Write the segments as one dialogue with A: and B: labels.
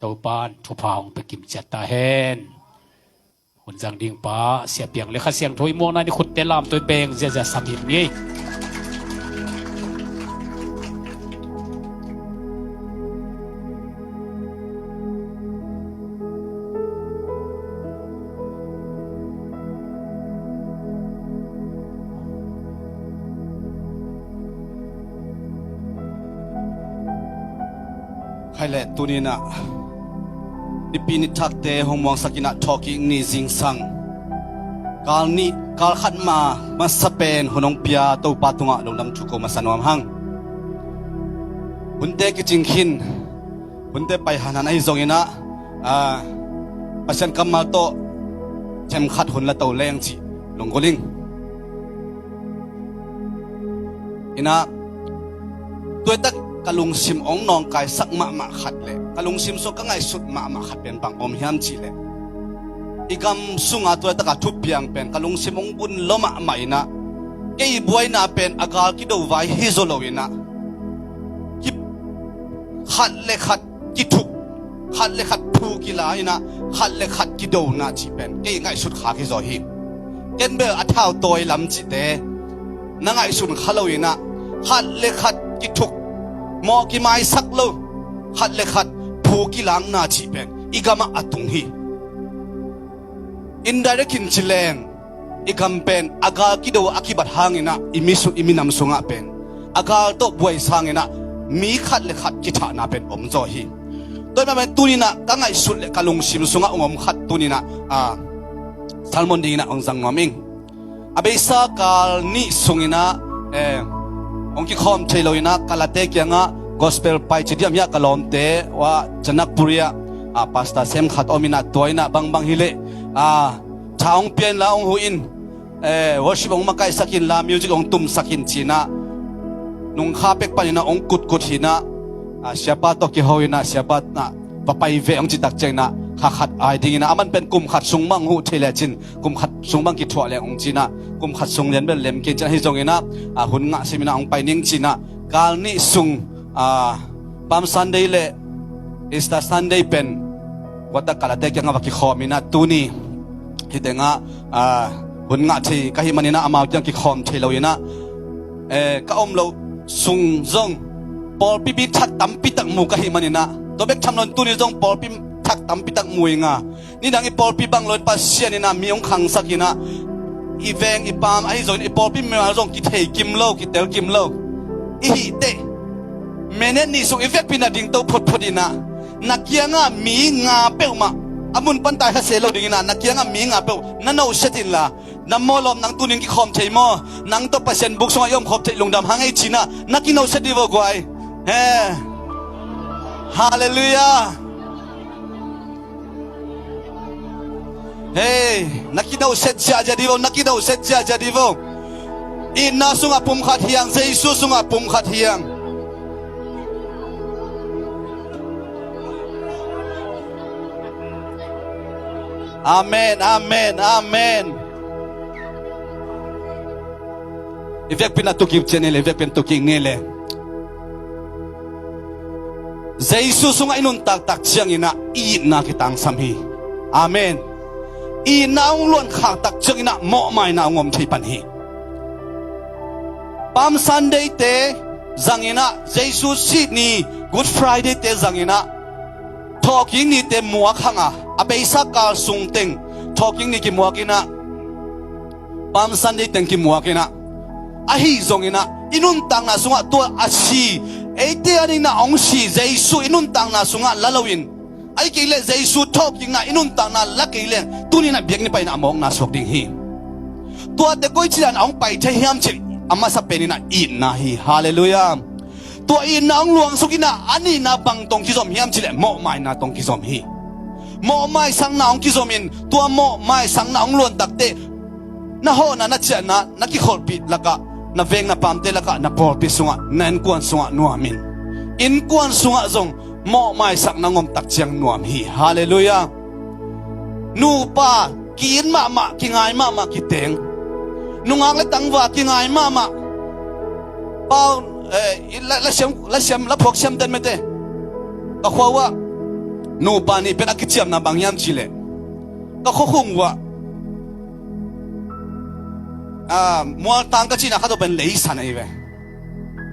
A: ตัวปานทุพาวไปกิมจัดตาเห็นคนจังดิ่งป้าเสียเปียงเลยข้าเสียงถอยมองนั่นนี่ขุดเตลามตัวเปงจะสมิธนี่
B: ใครแหละตัวนี้นะนี่ปีนิทักเตหงมองสักินะทอกินี่จิงสังกาลนี้กาลขัดมาสเปนหนองเปียตัวปาตุงะลงดำชุกมาสนวมหังหุ่นเตกิจิงขินหุ่นเตไปหานันไอซงอินะปัจจันกำมาโตเข็มขัดหุ่นละตัวแรงจีลงกุลิงอินะตัวตักกะลุงซิมองนองกายสักมาขัดเลยกะลุงซิมsoก็ไงสุดมาขัดเป็นปังอมหิมจีเลยอีกำสุงอาตัวตะกะทุบเปียงเป็นกะลุงซิมองบุญลมะไม่นะเอ้ยบวยน่าเป็นอากาศกิโดไว้ฮิโซโลวินะกิขัดเลยขัดกิทุกขัดเลยขัดผูกิลายนะขัดเลยขัดกิโดน่าจีเป็นเอ้ยไงสุดขากิโซฮิเอ็นเบอร์อัฐาวตัวลำจิเตนั่งไงสุดขลวินะขัดเลยขัดกิทุกมอกิไม้สักโลขัดเลยขัดผูกิลังนาจีเป็นอีกามาอัตุงฮีอินดาเรกินชิเลงอีกำเป็นอากากิโดอากิบัดหางนะอิมิสุอิมินำสุงะเป็นอากาโตบวยสางนะมีขัดเลยขัดกิถานาเป็นอมโจฮีโดยมาเป็นตุนีนะกังไงสุดเลยกะลงชิมสุงะองขัดตุนีนะซัลมอนดีนะองจังงอมิงอเบสากาลนี่สุงนะองค์ที่คอมเทโลยนะกาลาเตกยังะ gospel ไปจิตยามยากาลอมเตว่าจันักปุริยาพาสต้าเซมขัดอมินาตัวนะบางฮิเลชาวองเปียนลาองหูอินworship องมาไกสักินลา music องตุมสักินจีนะนุงข้าเป็กปานินะองกุดหินะเสียบัตตกิโฮยนะเสียบัตนะปะไปเวองจิตักเจนะขัดไอดีนะมันเป็นกลุ่มขัดสุงบังหูเทเลจินกลุ่มขัดสุงบังกิทวะเลองจีนะกลุ่มขัดสุงเลียนเป็นเลมกินจะให้จงเนะหุ่นงะสิมินะองไปนิ่งจีนะกาลนี้สุงปั๊มซันเดย์เลอิสตาซันเดย์เป็นวัดตะกาลเตกยังว่ากิขอมินะตูนี่ฮิตงะหุ่นงะที่ก็ฮิมันนี่นะอามาจังกิขอมเทเราอยู่นะก็อมเราสุงจงปอลปิบิทัดตั้มปิตักมูก็ฮิมันนี่นะตัวเบกทำนนตูนี่จงปอลปิทักตั้มปิตักมูเองนี่ดังอีปอลปิบังลอยปัสเซียนี่นะมีองขังสักนะอีเวงอีปามไอ้จงอีปอลปิมีมาจงกิเทกิมโลกิเตลกิมโลอีฮิเตเมเนนี่สุงอีเฟกปินาดิ่งโตพดดินะนักยังมีงาเปลมาอามุนปันตายฮัสเซโลดิ่งนะนักยังมีงาเปลนั่นเอาเสตินละน้ำมอลมนังตุนิงกิคอมเทมอนังโตเปอร์เซ็นต์บุกสงยอมขอบเทลงดำหางไอจีน่ะนักกินเอาเสติวกวยเฮ้ฮาเลลูยาเฮ้นักกินเอาเสติจะดีวนักกินเอาเสติจะดีวอินนาสุงอาปุ่มขัดเฮียงเซซุสุงอาปุ่มขัดเฮียงอาเมนอาเมนอาเมนอีเวกเป็นตุกิบเจเนเลเวกเป็นตุกิงเนเลเจสุสุงอินุนตักเชียงอินะอีนาคิตังสัมฮีอาเมนอีนาอุลวนขาตักเชียงอินะโมไม่นางมที่ปันฮีปั๊มซันเดย์เตจังอินะเจสุสินีกูดฟรายเดย์เตจังอินะทอกิงนี่เตมัวขังอาเบสักการสุงเต็งทอกิงนี่กิมัวกินะปั๊มซันเดย์เต็งกิมัวกินะอาฮีจงอินะอินุนตังนาสุงะตัวอาชีเอเตียนี่นะองชีเจสุอินุนตังนาสุงะละลวินไอ้กิเลเจสุทอกิงนะอินุนตังนาละกิเลตุนี่นะเบียกนี่ไปนะมองนาสวกดิ่งฮีตัวเด็กก้อยจีนองไปเทียมจิอามาสเปนินะอินนะฮีฮาเลลูยาตัวอินนางหลวงสุกินะอันนี้นาบังตรงกิจอมเฮียมจิเลโมไม่นาตรงกิจอมฮีโมไม่สังนาองกิจอมินตัวโมไม่สังนาองล้วนตักเตนะโหนะเจนะนักกิขอปิดละกะนะเวงนะปามเตละกะนะปอลปิสุงะนันกวนสุงะนัวมินอินกวนสุงะจงโมไม่สังนางอมตักเจียงนัวมฮีฮาเลลูยานูปากินมากิงายมากิเตงนุงอักเลตังว่ากิงายมาเป้าละเสียมละพวกเสียมเดินไม่เตะก็ขวาว่า นูปานี่เป็นอากิจเจียมนาบางยามจิเลก็ข้อคงว่ามัวตังก็จีน่ะเขาต้องเป็นเลยสันไอ้เว้ย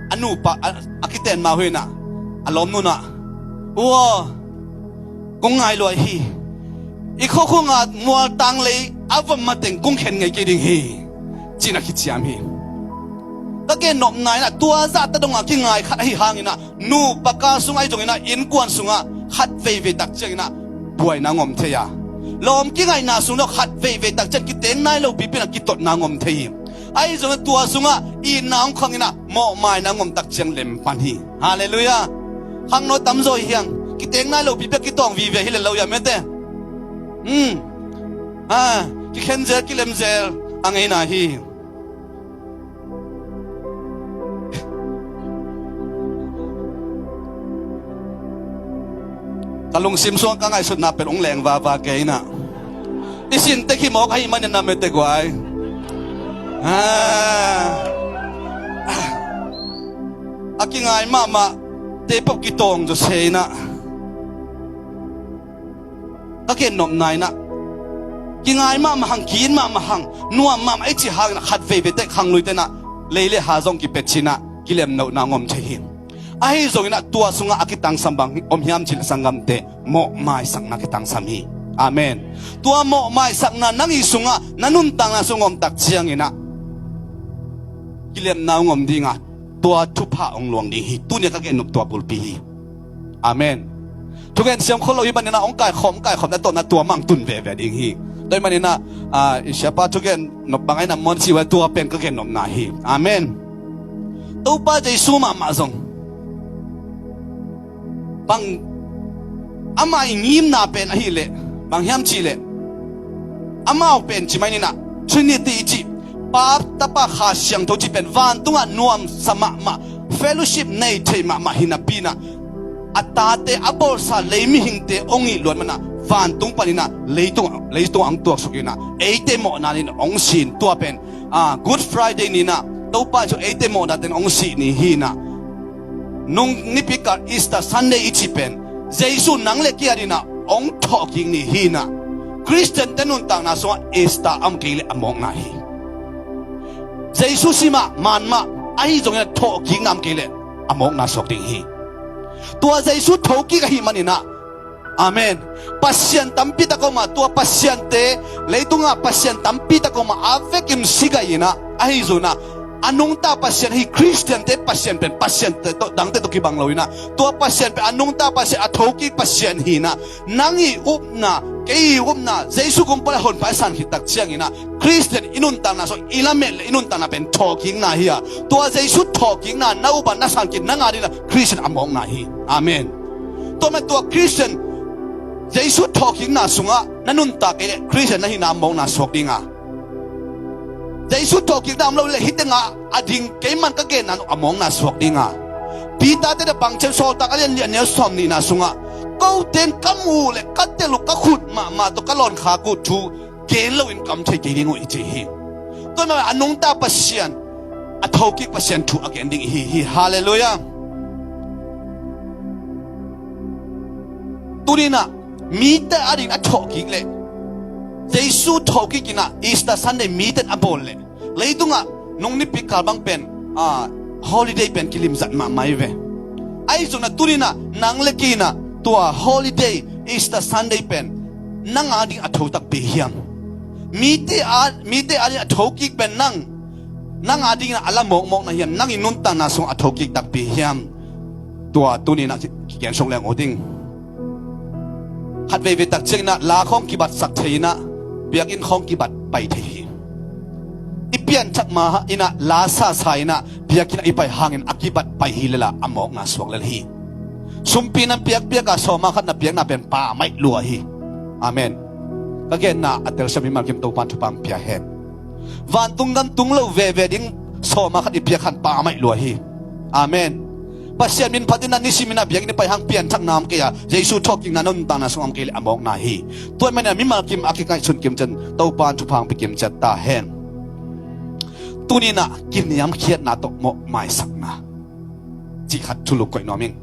B: อันนูปาอากิเตนมาเฮน่ะอารมณ์นู่นน่ะว้ากงไงลอยฮีอีกข้อคงอ่ะมัวตังเลยอาวันมาแต่งกงเข็นไงกี่ดิ่งฮีจีน่ะคิดเจียมฮีก็แกนบนายน่ะตัวซาตะดงอ่ะกี่ไงขัดให้ห่างน่ะนูปากกาสุงไอ้ตรงน่ะอินกวนสุงอ่ะขัดเวตักเจน่ะป่วยนางอมเทียลมกี่ไงน่ะสุงแล้วขัดเวตักเจกี่เต็งนายเราบีเป็นกี่ตดนางอมเทียไอ้ตรงตัวสุงอ่ะอีนางขังน่ะหม้อไม้นางอมตักเจงเล็มปันฮีฮาเลลูยาขังโนตั้มโซเฮียงกี่เต็งนายเราบีเป็นกี่ตองวีเวฮิเลเราอย่าเมตเต้กี่เข็นเจกี่เล็มเจอังไงน่ะฮีตะลุงซิมซวงก็ไงสุดนับเป็นองแหลงวาเกยน่ะอีสินเตคิมอกให้มันนำเมตกวายอากิงไงมาเตปกิตองจะเซน่ะก็เกินนมนายน่ะกิงไงมาหังกินมาหังนัวมาไอจีหังน่ะขัดเวเตขังลุยเตน่ะเลยหาซองกิเป็ดชินะกิเลมนางอมเชียงไอ้ส่วนนั้นตัวสุงอากิตังสัมบังอมยามจิลสังกัมเตโมไม่สังนักตังสามีอาเมนตัวโมไม่สังนังอิสุงะนันุนตังนะสุงอมตักเชียงอินะกิเลมนางอมดิงะตัวทุพะองหลวงดิฮีตัวเนี่ยก็เกินนบตัวบุลปีฮีอาเมนทุกอย่างเสียงคนเราอีบันเนี่ยนะองค์กายขอมนั่นตัวมังตุนเวดิฮีโดยมันเนี่ยนะเชื่อป่ะทุกอย่างนบบางไอ้นะมอนสิว่าตัวเป็นก็เกินนบนาฮีอาเมนตัวป้าใจสู้มาซงบางอามาอิงิมนาเป็นอะไรเลยบางยามจีเลยอามาเป็นจีไม่นี่นะชุนิตีจีป้าตาป้าข้าเสียงตัวจีเป็นวันตัวนัวสมัครมาเฟลชิพในเทมาหินาปีนะอัตตาเตอบอลซาเลยมิหิงเตองค์ล้วนมันนะวันตุงปานินะเลยตัวอังตัวสุกินะเอเตโมนานี่องค์สินตัวเป็นGood Friday นี่นะตัวป้าจะเอเตโมนาเป็นองค์สินนี่ฮีนะนงนิพิการอีสต์ซันเดย์อิจิเป็นเจสุนังเล็กยาดีนะองทอกิงนี่ฮีนะคริสเตียนเตนุนต่างนะส่วนอีสต์อัมกิเลอมองนะฮีเจสุสิมามันมาไอ้ตรงนี้ทอกิงอัมกิเลอมองนะสกติฮีตัวเจสุทอกิกฮีมันนี่นะอาเมนปัสยันตัมปิตะก็มาตัวปัสยันเตเลยตุงะปัสยันตัมปิตะก็มาอาเวกิมสิกายีนะไอ้ตรงนั้นanong ta pasien hi Christian te pasien pen pasien te to dang te to kibang lawina to pasien pe anong ta pasien athoki pasien hi na nangi upna kei upna jesu kum pala hon pa san hi tak chiang ina Christian inun ta na so ilamel inun ta na pen talking na hi to jesu talking na na uban na san kin nanga dina Christian among na hi amen to me to Christian jesu talking na sunga nanun ta ke Christian na hi na among na sok dinga Jesu talking dam lo le hitenga ading kaiman ka gen anu among na swak dinga pita te da pangchen so ta kalian lian ne som ni na sunga ko ten kamu le katelu ka khut ma to kalon kha ku thu gen lo in kam thai ke ringu i chi hi to na anung ta pasian a thoki pasian thu again ding hi hallelujah turina mi ta ading a thoki le Jesu thoki kina Easter Sunday meeting abol le leitunga nong ni pikal bang pen holiday pen kilim zat ma mai ve ai zona turina nang le kina tua holiday Easter Sunday pen nang ading atho tak pe hiam mite ali athoki pen nang ading ala mok na hiam nang inun ta na song athoki tak pe hiam tua tunina kian song leng oding hat ve tak chengna la khong ki bat sak theina biak in khong ki bat pai the ipian chak ma ina la sa saina biak in ipai hangin akibat pai hilela amok na swak lel hi sumpi nan biak ka soma khat na biak na pen pa mai lua hi amen again na atel sami markim to pan thupang pia hen van tungan tunglo ve ding soma khat ipiak khan pa mai lua hi amen pasien min patina nisimina biak ni pai hang pian chak nam ke ya jesu talking na non ta na song am ke amok na hi toy man mi markim akikai sun kim chen to pan thupang pikim chat ta hen tunina kin yam khiat na to mo mai sakna chi khat thulu koi noming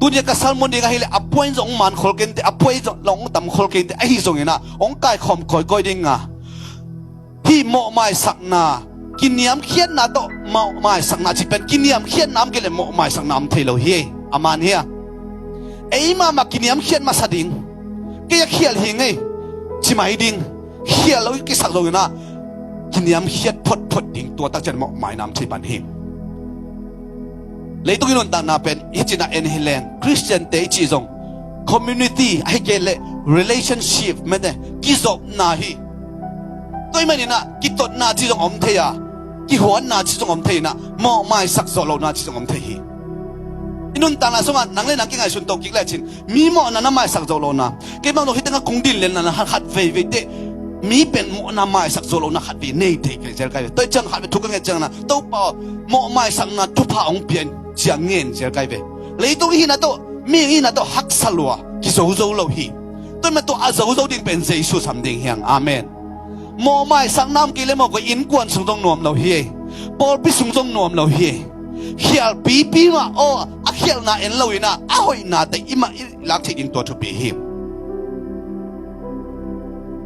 B: ตุนยากษัตริย์มันดีกันให้เลยอภัยจงมันขอเกินแต่อภัยจงลงต่ำขอเกินแต่ไอ้จงเห็นนะองค์กายข่มคอยก้อยดิ้งอ่ะที่เหมาะไม่สักนากินยามเขียนนาโตเหมาะไม่สักนาที่เป็นกินยามเขียนน้ำกันเลยเหมาะไม่สักน้ำเทโลเฮอามันเฮียไอ้มากินยามเขียนมาสดิ้งก็อยากเขียนหิงไงชิมาดิ้งเขียนแล้วก็สักจงเห็นนะกินยามเขียนพดดิ้งตัวตั้งใจเหมาะไม่น้ำที่บันหิมเลยต้องยินดีนาเป็นฮิจินาเอ็นฮิเลนคริสเตียนเตจิจงคอมมูนิตี้ให้เกล relationship ไม่ได้กิจบนาฮีตัวมันนี่นะกิจตนาจิจงอมเทียกิหัวนาจิจงอมเทียนะมอไม่สักโซโลนาจิจงอมเทียอินุนตานาสมันังเล่นนักกิจไงสุนทรกิจเลยชินมีมอนานาไม่สักโซโลนาเกี่ยวกับเราที่ตั้งกงดินเล่นนะหัดเวเดมีเป็นมอนาไม่สักโซโลนาหัดเวเนเด็กเจ้าไก่ตัวจังหัดเวทุกข์เงี้ยจังนะตัวเปล่ามอไม่สักนาทุพาองเปลี่ยนจังเงี้ยเจ้าไก่เวเลยตัวฮีนะตัวมีฮีนะตัวหักสลัวกิโซโซโลฮีตัวมันตัวอาโซโซดิ่งเป็นเจสุสามดิ่งเฮียงอาเมนมอไม่สักน้ำกิเลมก็อินกวนสุงตรงนวมเราเฮียปอลพิสุงตรงนวมเราเฮียเขียลปีมาโอ้อาเขียลนาเอ็นเราอินะอาหอยนาแต่อิมาลักที่อินตัวทุบีฮิม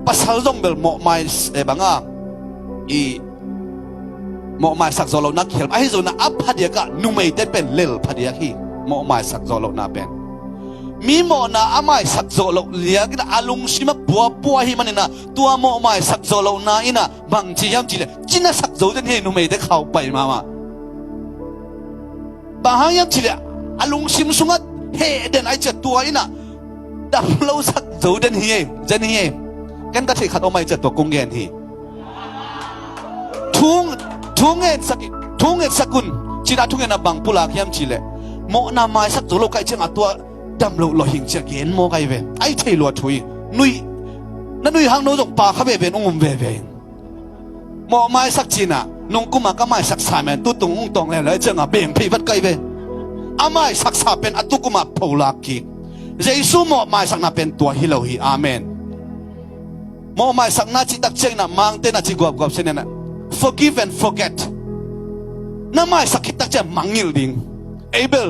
B: ภาษาจงเบลมอไม่บังอ่ะมอไม่สักโซโลนักเขียลไอ้โซน่าอัพพัดยากะนุ่มไม่ได้เป็นเลลพัดยาฮีมอไม่สักโซโลนาเป็นมีมอนาอาไม่สักโซโลเลียกินอาลุงชิมาปัวฮิมันนี่นะตัวมอไม่สักโซโลนาอินะบางทียามจีเลยจีน่าสักโซเดนเฮนุ่มไม่ได้เข้าไปมาบางยามจีเลยอาลุงชิมสุงัดเฮเดนไอเจตัวอินะดับเราสักโซเดนเฮเจนเฮกันก็ที่ขัดออกมาเจตัวกงเงินฮีทุ่งเงินสักุนจีน่าทุ่งเงินบางปุลากยามจีเลยมอนาไม่สักโซโลใครเชื่อตัวดำเราหิงเจเกนโมไกเวไอเทลวดทุยนุยนั่นนุยหางโนจงปากเขาเวองุมเวมอไม่สักจีน่ะนงกุมาก็ไม่สักสายแมนตุตุงตองแล้วจังอ่ะเบ่งพี่วัดไกเวอาไม่สักสาเป็นอตุกุมาพูลากีเจสุมอไม่สักน่าเป็นตัวฮิโลฮีอาเมนมอไม่สักน่าจิตักเจงน่ะมังเตน่าจิกวบเสนน่ะ forgive and forget น่าไม่สักคิดตักเจมังงิลดิงเอเบล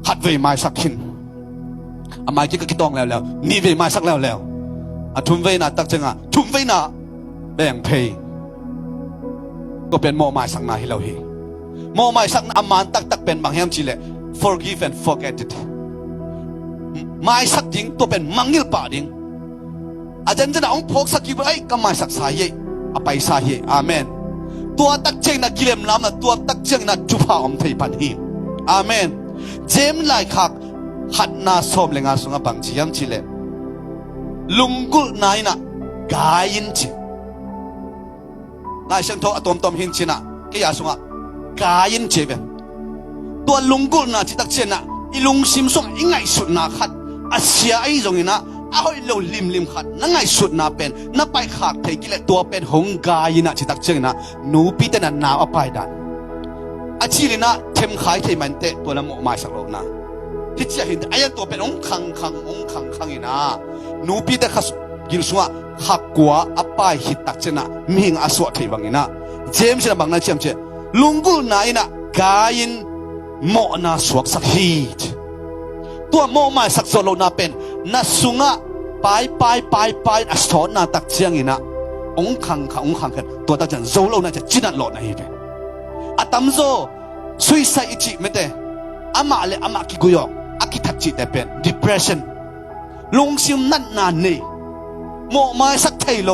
B: หัดเวไม่สักขินอามาจิกกิตองแล้วนี่เวไม่สักแล้วทุ่มเวน่ะตักเจงอ่ะทุ่มเวน่ะแบ่งเพย์ก็เป็นมอไม่สักนาฮิโลฮีมอไม่สักอามันตักเป็นบางแห่งจีเลย forgive and forget it ไม่สักจริงตัวเป็นมังงิลป่าดิงอาจารย์จะน่าองพกสักกี่ใบก็ไม่สักสายเย่อไปสายเย่อาเมนตัวตักเจงน่ะกิเลมล้ำน่ะตัวตักเจงน่ะจุภาอมเทปันฮีอาเมนเจมไลคักหัดนาสมเลงอาสุงบังจียมจีเลลุงกุลนายน่ะกายินจีนายเชิงโตอตอมหินจีน่ะก็ยาสุงกายินจีเป็นตัวลุงกุลน่ะที่ตักเจนน่ะอีลุงซิมสุงอีไงสุดนาขัดอาเซียไอตรงนี้นะเอาให้เราลิมขัดนั่งไงสุดนาเป็นนั่งไปขากเทกิเลตัวเป็นหงกายิน่ะที่ตักเจนน่ะหนูปีเตน่ะนาอภัยดันอาชีพนะเทมขายเทมันเตะตัวละหมกไม้สักโลนะที่จะเห็นไอ้ตัวเป็นองคังอีนะนูปีเตะขัดกินสัวขักกัวอภัยหิตักเจนะมิงอาสวะเทบังอีนะเจมส์นะบางนะเจมส์ลุงกุลนายนะกายินหมอนาสวกสักฮีทตัวหมกไม้สักโซโลนะเป็นนัสุงะไปอัศทนาตักเจียงอีนะองคังตัวตักเจนโซโลนะจะจินัดโลนะฮีเป็นอาตมโซสุยไซอิจิไม่ได้อามาเลยอามาคิกุยอกอาคิทักจิแต่เป็น depression ลงซิมนั่นนานนี่หมอไม้สักไทยโล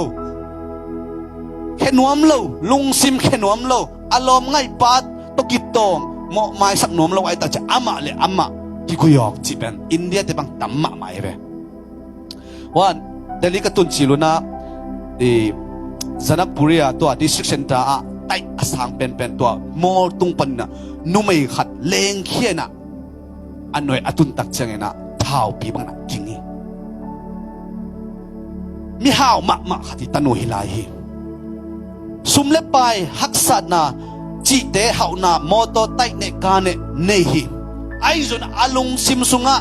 B: แค่นวมโลลงซิมแค่นวมโลอารมณ์ง่ายปัดตกิตองหมอไม้สักนวมโลไอ้ตาจะอามาเลยอามาคิกุยอกจิเป็นอินเดียแต่บางตัมมาไม่ไปว่าเดลิกตุนจิลุนะสนับปุริยาตัว district center ไต่อสังเป็นตัวมอตุงปันนะนุ่มขัดเลงเขียนะอันหน่วยอตุนตักเจงนะเท้าปีบังนะกิงนี่มีห่าวมะขัดตันโนฮิลายฮีสุมเล็บไปฮักษณะจีเตห่าวนะมอโตไตเนกาเนเนฮีไอจนอาลุงซิมซุงะ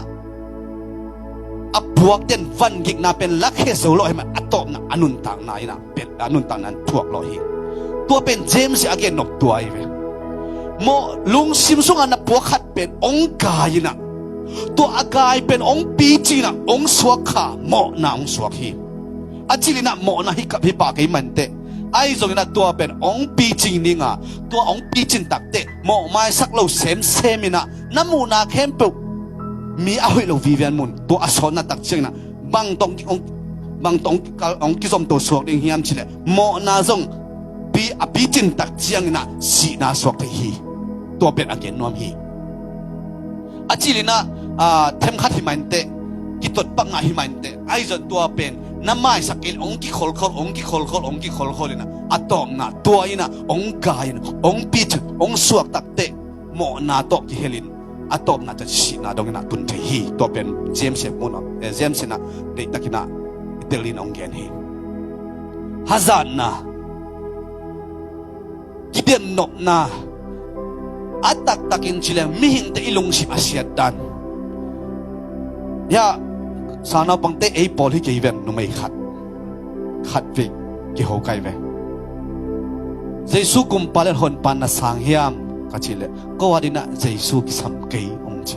B: อับวกเด่นวันกิกนาเป็นลักเฮโซโลให้มันอัตอมนะอนุนต่างนายนะเป็นอนุนต่างนั้นถ่วงโลฮีตัวเป็นเจมส์อาเกนนกตัวไอ้เว้โมลุงซิมซุงอันนับพวกขัดเป็นองกายนะ ตัวอากายเป็นองค์ปีจีนะองค์สวกขาโมนาองค์สวกฮีอาจิลินะโมนาฮิกับฮิปากให้มันเตไอ้ตรงนั้นตัวเป็นองค์ปีจีนี่งะตัวองค์ปีจินตักเตโมไม่สักเราเซมมินะน้ำมูนาเข้มปุกมีเอาให้เราวิเวียนมุนตัวอสอนนัตักเชียงนะบางตรงองค์กิจมตัวสวกดิ้งเฮียมชิเลโมนาจงปีจินตักเชียงนะสีนาสวกไปฮีตัวเป็นอาเกนนวมฮีอาจิลินะเทมขัดหิมันเตกิตดปังงาหิมันเตไอ้จนตัวเป็นน้ำไม้สักเอลองค์กิโคลเลยนะอะตอมนะตัวอีนะองค์กายนะองค์ปีจองค์สวกตักเตโมนาตอกกิเฮลินอะตอมนะจะสีนาดงนะตุนเทฮีตัวเป็นเจมส์มุนเจมส์นะเด็กตะกินะเดลินองเกนฮีฮัซานนะกิเดมนกนะอัตตักินชิเลมิหิงเตอิลงสิอาเซียดันยาสานาปังเตไอปอลที่เกี่ยวนุ่มไม่ขัดวิกิโฮไกเวเจสุกุมปาเลหอนปานาสังเฮียมกัจจิเลก็ว่าดินะเจสุกิสัมเกยองจิ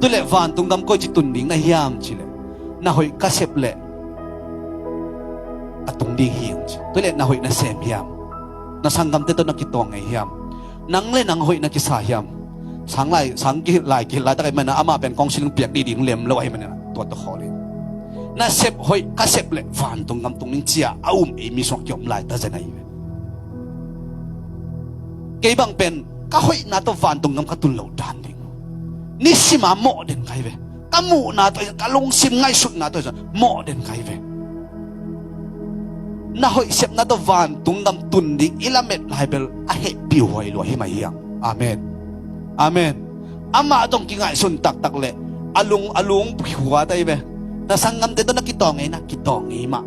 B: ตัวเลวันตุงกำก็จิตุนดิ้งนะเฮียมจิเลน่าหอยกัสเซบเลอตุงดิ้งเฮียมจิตัวเลน่าหอยน่าเซมเฮียมน่าสังกำเตตัวนักกิตองไงเฮียมนังเล่นังหอยนักกิสาเฮียมสังไลสังกิไลแต่ไอ้มันนะอามาเป็นกองชิลเปียกดีๆเล็มแล้วไอ้มันนะตัวตะขอเลยน่าเซบหอยกัสเซบเลฟันตรงกำตรงนี้เจียเอาเอมีสองยอมไลแต่จะไหนเกี่ยบังเป็นก็หอยน่าตัวฟันตรงกำก็ตุนเหล่าดานดิ่งนี่สิมาโมเด่นไงเว้ก็มูน่าตัวก็ลงซิมง่ายสุดน่าตัวจะโมเด่นไงเว้น่าหอยเซบน่าตัวฟันตรงกำตุนดิ่งอิลาเม็ดไลเบลอาเหตุปิวหอยลอยให้มาเฮียงอาเมนอาเมนอามาตรงกิงไงสุนตักเลยอลุงหัวได้ไหมน่าสังกำเตตัวนักกิตองไงนะกิตองไงมา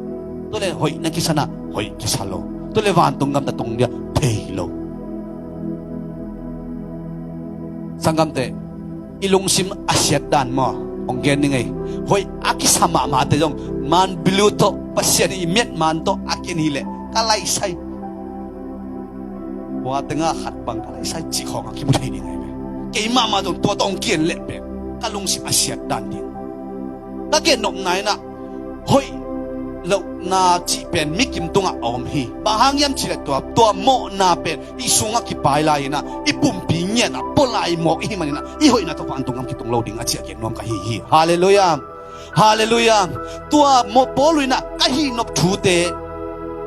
B: ตัวเลยหอยนักกิสนะหอยกิสาโลตัวเลยวันตรงกำแต่ตรงเดียเทโลสังกำเตอิลุงซิมอาเซียดานมาองเกนยังไงหอยอากิสามาเตจงมันบิลูโตปัสเซียนอิเมียนมันโตอากินฮิเลกาไลไซว่าแต่งาขัดบังกาไลไซจีของอากิมุทัยยังไงเกี่ยมาตรงตัวตรงเกียนเล็บเป็นกาลุงซิมอาเซียดานดิตะเกียนนกไหนนะเฮ้ยเรานาจีเป็นมิกิมตุงอ่ะอมฮีบางหางยันจีเลตัวโมนาเป็นอีสุงอ่ะกิไปไลนะอีปุ่มปีเนียนะปลายหมอกอีมันนะอีเฮ้ยนะตัวฟันตรงกำกิตรงเราดิ่งอาเจียเกียนนอมกะฮีฮาเลลูยาฮาเลลูยาตัวโมปอลุยนะกะฮีนบทูเต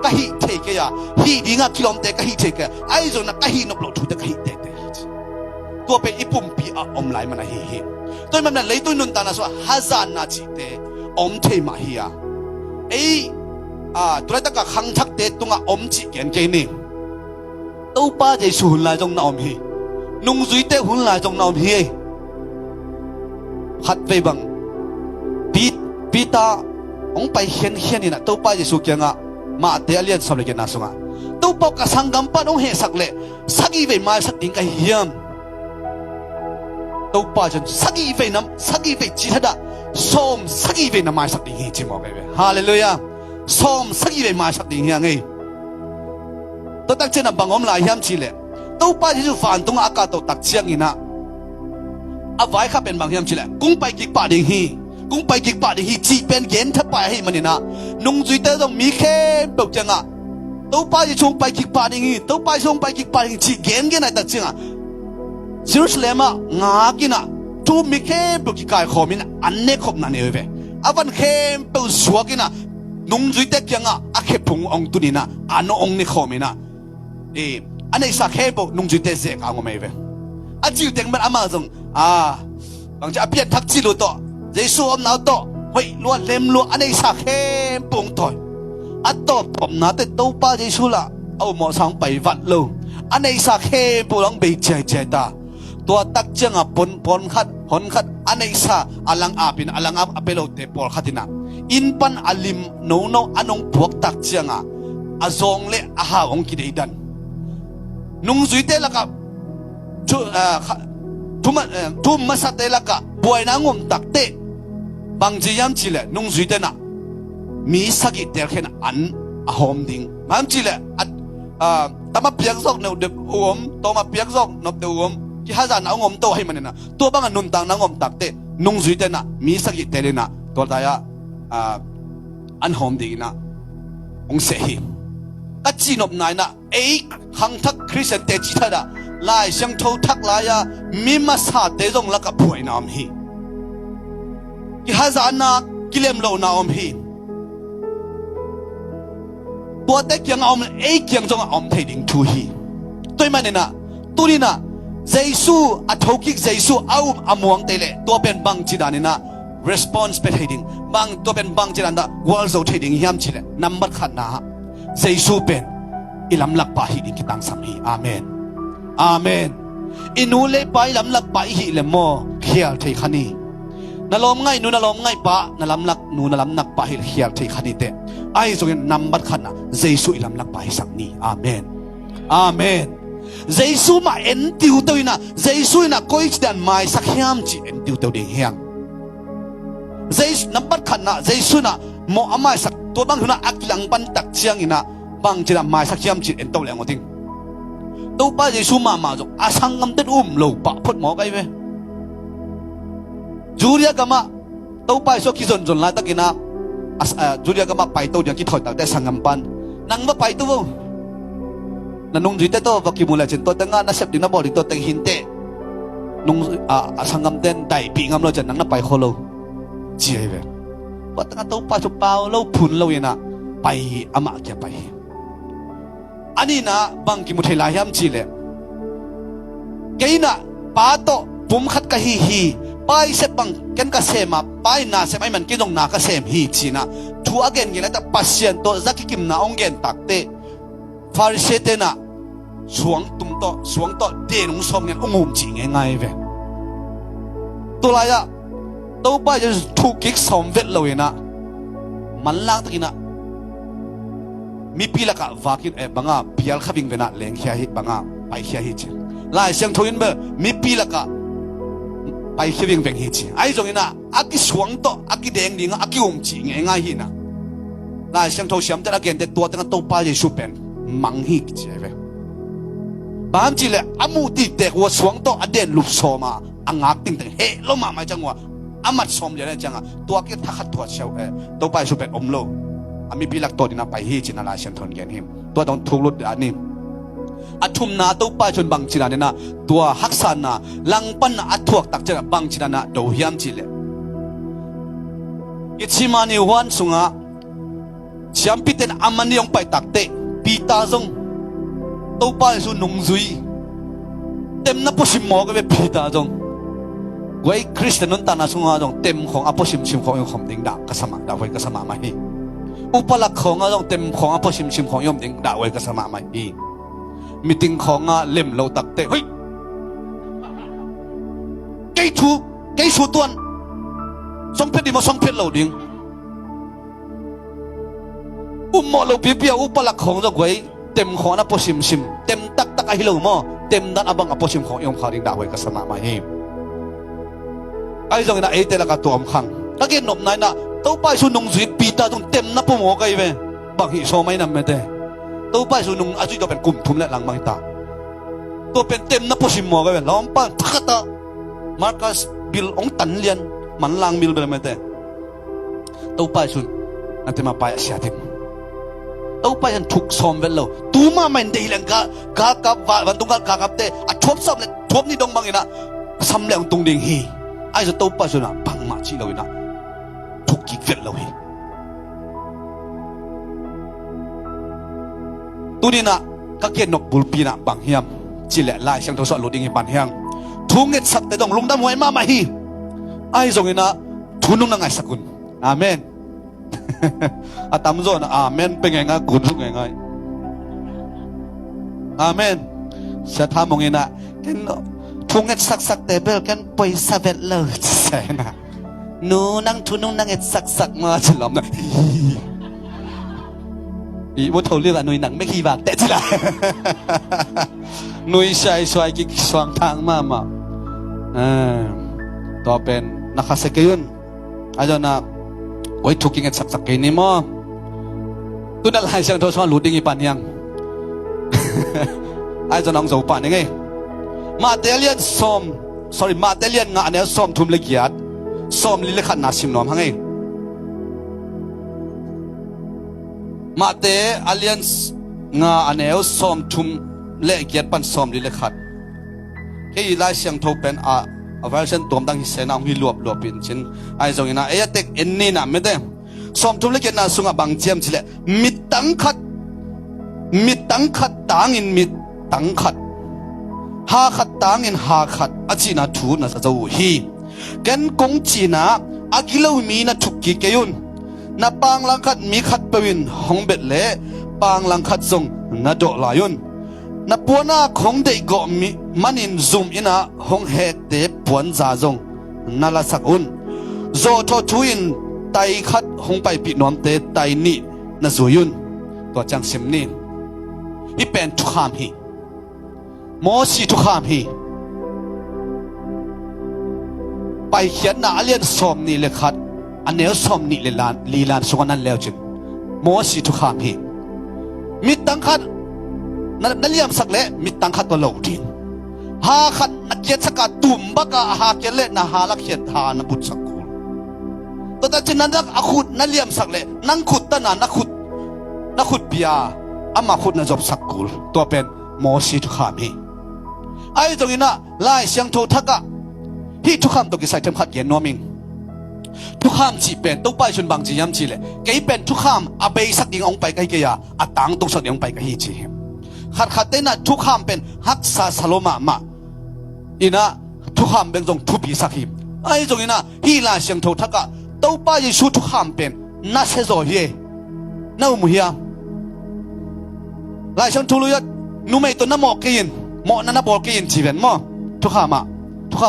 B: กะฮีเทเกียฮีดิ่งอ่ะกิโลเตกะฮีเทเกียไอ้ส่วนนะกะฮีนบเราทูเตกะฮีเตตัวเป็นอีปุ่มปีอ่ะอมไลมันนะฮีตัวมันเลยตัวนุนตานะสว่าฮัซานนาจีเตอมเทมาฮีอ่ะตัวนั้นก็ขังชักเตะตรงอมจีเกียนเกนี่ตู้ป้าใจสูหุ่นลายจงนอมฮีนุ่งจุยเตะหุ่นลายจงนอมฮีขัดไปบังปีตาองไปเขียนนี่นะตู้ป้าใจสูเกียงมาเตะเลียนสำเร็จกันนะสงตู้ป้าก็สังกัมปันองเฮสักเล่สักอีเวมาสักดิ้งกันเฮียมตู้ป้าจนสักอีเวน้ำสักอีเวจีทัดะส้มสักอีเวน้ำมาสักดิ้งฮีจิมบอกไปเว้ยฮาเลลูยาส้มสักอีเวมาสักดิ้งฮีไงตัวตักเจนบังอมลายยามชีเลตู้ป้าที่สุฟันตรงอากาศตัวตักเชียงอีนะอาไว้ข้าเป็นบางยามชีเลกุ้งไปกิกป่าดิ้งฮีกุ้งไปกิกป่าดิ้งฮีจีเป็นเย็นทับไปให้มันนี่นะนุ่งจุยเตอต้องมีเข้มเปิกจังตู้ป้าที่ชงไปกิกป่าดิ้งฮีตู้ป้าชงไปกิกป่าดิ้งจีเย็นกันไหนตักเชียงเยรูซาเล็มงากินะทูมีเข้มเปิกกิกายขอมินะอันเนคบนั่นเองเว้ยอาวันเข้มเปิกสวกินะนุ่งจุยเตจังอาเคพุงองตุนีนะอันองนี่ขอมินะอันนี้สักแค่บอกนุ่งจุดเตะเสกเอาไม่เว้ยอาจิวเต็งมันอามาจงบางทีอาเปียนทักจิลุโตเจสูอมนาโตเฮ้ยล้วนเล็มล้วนอันนี้สักแค่ปุ่งถอยอัตโตผมนาเตตู้ป้าเจสูละเอาหมอสังไปวัดลูอันนี้สักแค่ปุ่งไปเจตาตัวตักจังปนขัดหนขัดอันนี้สักอลังอาปินอลังอาเปโลเตปอลขัดินะอินปันอลิมโนอันองพวกตักจังอาซงเลอาหาองกิเดดันนุ่งจุยเตละกับทุ่มมาสัตเตละกับป่วยนางมตักเตบางจียามจีเลนุ่งจุยเตนะมีสักอิเตลเขนอันหอมดิ่งบางจีเลตามาเปียกซอกเนวเดือบอวมตมาเปียกซอกนบเดือบ ki hazan na ngom to hai manena to bang nun tang na ngom tak te nung zui te na mi saki te le na to ta ya an hom di na ong se hi ta chi nop nai na ei hang thak christian te chi tha da lai sang tho thak la ya mi ma sa te jong la ka phoi na am hi ki hazan na kilem lo na om hiตัวเด็กยังเอาเอ้ยยังจงเอาเทดิงทุฮีตัวมันเนี่ยนะตัวนี้นะเจสูอัฐกิกเจสูเอาอมวงเตเลตัวเป็นบังจีดานี่นะ response เป็นเทดิงบังตัวเป็นบังจีดานนะ world เทดิงยามจีเลนัมบัดขันนะเจสูเป็นอิลำลักปะฮีดิกิตังสัมฮีอาเมนอาเมนอินูเลไปลำลักปะฮีเลโมเขียลเทขันีนลมง่ายนูนลมง่ายปะนลำลักนูนลำนักปะฮีเขียลเทขันีเตไอ้ส่วนนำบัดขันนะเจสุอิลำลักไปสักนี้อาเมนอาเมนเจสุมาเอ็นติวตัวน่ะเจสุน่ะก้อยดันไม่สักยามจีเอ็นติวตัวเดียงเฮียงเจสุนำบัดขันนะเจสุน่ะโมอาไม่สักตัวบางคนน่ะอักลังปันตักเชียงอินะบางจีน่ะไม่สักยามจีเอ็นตัวเลี้ยงติ้งตัวป้าเจสุมาจงอาสังกำเต็มโลปะพดหมอไกเว้จูเรียกมาตัวป้าโซกิจนไล่ตะกินะจุดเดียวก็มาไปตัวเดียวกี่ถอยแต่สังกัมปันนั่งมาไปตัวนั่นนุ่งจุดเตตัววักกิมูลเจนตัวแต่งงานน่าเสพติดน่าบริตัวแต่งหินเตนุ่งสังกัมเต้นได้ปีงามเราจะนั่งน่าไปโคโลเจียเว้ว่าตั้งตัวป้าจุเปล่าเราพุนเราเองนะไปอามาแกไปอันนี้นะบางกิมุทลายามจีเลแกน่ะป้าโตปุ่มขัดกะฮีไปเสบังกันก็เสมาไปน่าเสไม่มันกินตรงน่าก็เสมฮีจีน่ะทัวเกนกินแล้วแต่ปัสเซียนตัวจักกิมน่าองเกนตักเตฟาริเซเตน่ะสวงตุ้มโตสวงโตเดนุงสมเงินองุ่มจีง่ายๆเว้ตัวไรอะตัวไปจะถูกกิกสมเวทเลยนะมันล่างตะกิน่ะมีปีละกะวากินบังอ่ะพิยัลขับิงเวน่ะเลี้ยงเฮียฮิบังอ่ะไปเฮียฮิจีลายเสียงทวินเบอร์มีปีละกะไปเขียงเป็นหิจีไอ้ตรงนี้นะอากิสวงโตอากิแดงดิงอากิอุ่มจีง่ายๆหินะลายเสียงโทเสียมแต่ละเกณฑ์แต่ตัวแต่ละตัวป้าจะชุบเป็นมังหิจีเว้บางทีเลยอามูติเด็กว่าสวงโตอเดนลุบโซมาอ่างอักติงแต่เฮ้ลงมาไม่จังวะอามัดสมอย่างนี้จังอ่ะตัวกิทักขัดตัวเชียวตัวป้าชุบเป็นอมโลอามีปีลักตัวนี้นะไปหิจีน่าลายเสียงทนเกณฑ์หิมตัวต้องถูกลุดอันนี้อัฐุมนาตัวป้าชนบางจีนาเนี่ยนะตัวฮักษานาลังปันอัฐวกตักเจอบางจีนานะดูเฮียมจีเลอิชิมานิวันสุงะเชียมพิเตนอามันยองไปตักเตปีตาจงตัวป้าสุนุงซุยเต็มนับชิมหมอก็เป็นปีตาจงไว้คริสเตียนนนตานาสุงะจงเต็มของอภชิมชิมของยมดิ่งด่ากษมาด่าไว้กษมาไม่อุปลักของจงเต็มของอภชิมชิมของยมดิ่งด่าไว้กษมาไม่มีติงของเล่มเราตักเตะเฮ้ยไก่ชูตัวนสองเพชรดีมาสองเพชรเราดิ่งหมอเราเปียอุปลักของเราไว้เต็มของอภชิมชิมเต็มตักไอ้เราหม้อเต็มด้านอบังอภชิมของยมข่าวดิ่งด่าไว้กษมาไม่ไอ้ตรงนั้นไอ้แต่ละกัตัวอมขังถ้าเกิดหนุ่มนายนะตัวไปสุนงสุยปีตาตรงเต็มนับพวกหมอไก่เว้บางทีโซไม่นำไม่ได้ตัวไปสุนุงอาจุยตัวเป็นกลุ่มทุ่มและหลังบางตาตัวเป็นเต็มนับพอชิมหมอกันเลยล้อมป้านทักตามาร์คัสบิลองตันเลียนมันลังบิลเป็นไม่ได้ตัวไปสุนนั่นที่มาไปเสียทิ้งตัวไปยันถูกซ้อมเวลาตัวมาไม่ได้เลยกับวันตุงกับเตะทบซ้ำเลยทบนี่ดงบางอย่างนะซ้ำแล้วตรงดิ่งฮีไอ้จะตัวไปสุนพังมาชีเราอีนะถูกกิเวลาฮีตัวนี้นะก็เกี่ยนกบุลปีนะบางเฮียมจิเลไล่เสียงโทรศัพท์หลุดยังไงปันเฮียงทุ่งเงินสักแต่ต้องลุงดำไว้มาไม่ฮีไอ้ตรงนี้นะทุนนุ่งนั่งไงสักคนอาเมนอาตามโซนอาเมนเป็นไงงั้นกุนสุกไงอาเมนเสียท่ามองเงินนะกันทุ่งเงินสักแต่เบลกันไปซาเวลเลยใช่นะหนูนั่งทุนนุ่งนั่งเงินสักมาฉลองนะอีวัตถุเรื่องหนุ่ยหนังไม่ขี้บาดเตะทีละหนุ่ยชายสวยกิ๊กสว่างทางมาต่อเป็นนักสเกยุนอาจารย์นักไว้ถูกกินกันสักกินนี่มั้งตัวนักหายเสียงโทรศัพท์หลุดดิ้งอีปันยังอาจารย์น้องสูปันยังไง มาเตเลียนซอม sorry มาเตเลียนงาอันเนี้ยซอมทุ่มเล็กยัดซอมลิเลขัดนาชิมนอมฮังไงมาเตอเลียนงาอันเนี้ยซอมทุ่มเล็กยัดปันซอมลิเลขัดเฮ้ยไล่เสียงทูเป็นเวอร์ชันตัวดังฮิเซนาฮิลวบปินชินไอ้ตรงนี้นะเอ้ยเต็กเอ็นนี่นะไม่ได้ซอมทุ่มเล็กยัดนาสุงะบางเจียมชิเลมิดตังขัดต่างอินมิดตังขัดหาขัดต่างอินหาขัดอาจีน่าทูน่าจะเจ้าฮีกันกงจีน่าอากิเลวมีน่าทุกกิเกยุนน่าปางลังขัดมีขัดปวินหงเบ็ดเล่ปางลังขัดทรงน่าโดลายุนน่าปวน่าของเด็กก็มีมันอินซูมอินะหงเฮเตปวนซาจงน่าละสักอุนโจทอทุยนไตขัดหงไปปีนอมเตไตนี่น่าซุยุนตัวจังซิมนี่ฮิเป็นทุกขามฮีมอสีทุกขามฮีไปเขียนน่าเลียนสมนี่เลยขัดอันเนี้ยสมนี่เลยลีลานสวรรค์นั้นแล้วจึงมอสีทุกขามฮีมิดตังขัดนั่นเลียมสักเละมิดตังขัดตัวเหล่าดินหาขัดนักเขียนสักการตุ่มบักหาเขียนเละน่าหาลักเขียนทานับุตรสักกูตัวแต่จินนั้นนักอขุดนั่นเลียมสักเละนั่งขุดตั้งนานนักขุดเบียอามาขุดน่าจบสักกูตัวเป็นมอสีทุกขามฮีไอ้ตรงนี้นะไล่เสียงโททักะที่ทุกคำตกิใส่เทมขัดเย็นนัวมิงทุกคำจีเป็นต้องไปชนบางจียำจีเลยเกี่ยเป็นทุกคำอาเบยสักยังองไปกันเกียอาตังต้องสักยังไปกันฮีจีขัดเต้นนะทุกคำเป็นฮักษาสโลมาอินะทุกคำเป็นตรงทุบีสักฮีไอ้ตรงนี้นะที่ไล่เสียงโททักะต้องไปชูทุกคำเป็นน่าเสียโซเย่น่าอุโมเฮียไล่เสียงทุลุยนุ่มไอ้ตัวน้ำหมอกกินหมอนั่นน่ะบอกกินจีเป็นหมอทุกข้า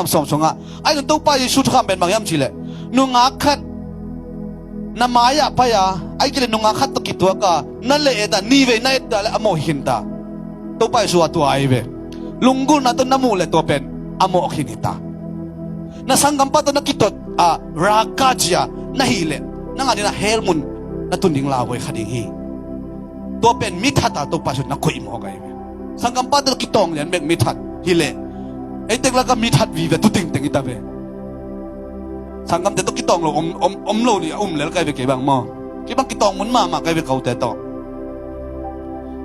B: มสองอ่ะไอ้ตัวตู้ป้ายชุดทุกข้ามเป็นบางอย่างจีเลยนุ่งอาคัดน้ำมายาพยาไอ้กิเลนุ่งอาคัดตะกิตัวก็นั่นเลยแต่นี่เว้ยนั่นแต่ละอโมหินตาตู้ป้ายชัวตัวไอ้เว้ยลุงกูน่ะตัวน้ำมูเลยตัวเป็นอโมหินิตาน่ะสังกัมปัตนักกิตรากาจียน่ะฮีเลยนั่งอันนี้น่ะเฮลมุนน่ะตุนิงลาเว้ยขัดยิงฮีตัวเป็นมิทัตาตู้ป้ายชุดนักคุยมอกไอ้เว้ยสังกัมปัตนักกิตองเรียนเป็นมิทัดฮีเลยไอ้เด็กแล้วก็มิทัดวีเวตุติงติงอีตาเวสังกัมเด็กตุกิตองเราโลนี่แล้วก็ไปเก็บบางหม้อเก็บบางกิตองมันมาก็ไปเขาแต่ต่อ